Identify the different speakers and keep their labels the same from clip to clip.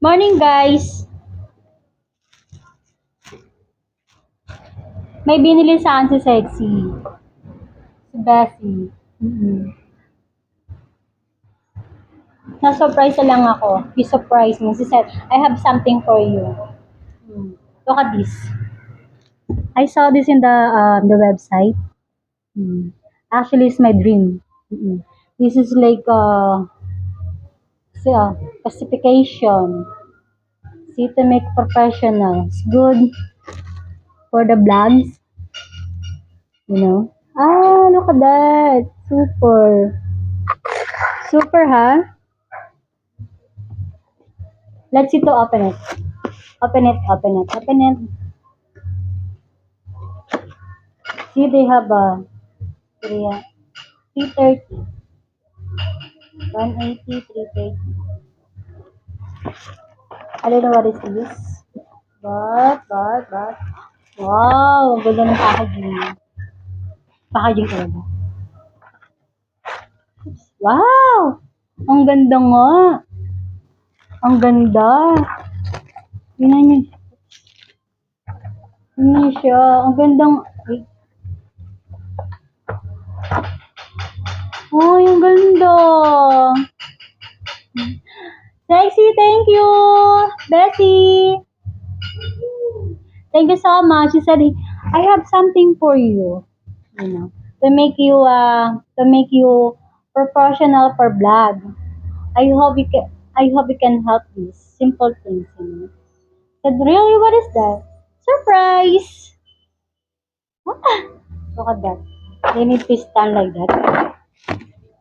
Speaker 1: Morning, guys! May binili saan si Sexy. Si Bessie. Na-surprise na lang ako. He surprised me. She said, I have something for you. Look at this. I saw this in the website. Actually, it's my dream. This is like classification. See to make professionals. Good for the vlogs. Look at that. Super. Super, huh? Let's see to open it. Open it, open it, open it. See, they have a 330. 180, 330. I don't know what is this. But. Wow, ang ganda ng packaging. Packaging talaga. Wow! Ang ganda nga. Ang ganda. Tingnan niyo. Tingnan siya. Ang gandang. Oh, yung ganda. Sexy, thank you. Bessie. Thank you so much. She said, I have something for you. To make you professional for vlog. I hope you can help these simple things. Said, really, what is that? Surprise! Look at that. They need to stand like that.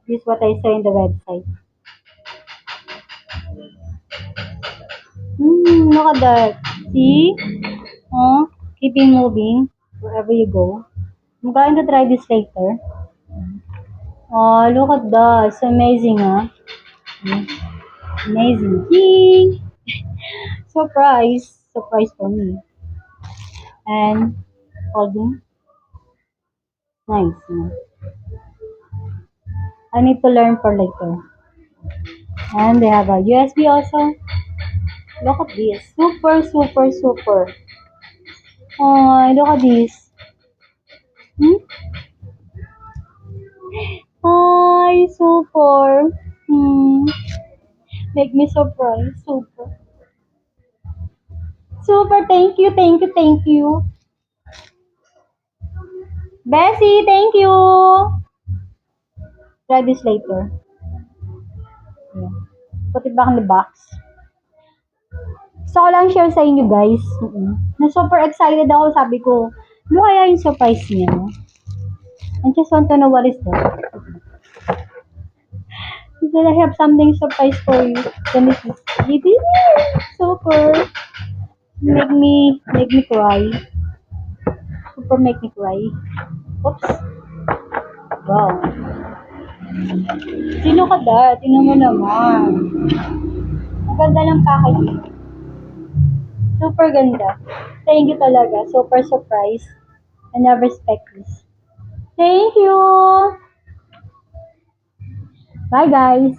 Speaker 1: This is what I saw in the website. Look at that. See? Oh, keeping moving wherever you go. I'm going to try this later. Oh, look at that. It's amazing, huh? Amazing. Yay! Surprise. Surprise for me. And holding. Nice. I need to learn for later. And they have a USB also. Look at this. Super, super, super. Oh, look at this. Ay, super. Make me surprise. Super. Super, thank you, thank you, thank you. Bessie, thank you. Try this later. Yeah. Put it back in the box. So, ko lang share sa inyo, guys. Na super excited ako. Sabi ko, ano kaya yung surprise niya, no? I just want to know what is that. He said, I have something surprise for you. Then he did super. Make me cry. Super make me cry. Oops. Wow. Sino ka da? Tingnan mo naman. Ang ganda ng packaging. Super ganda. Thank you talaga. Super surprise. And I respect this. Thank you. Bye guys.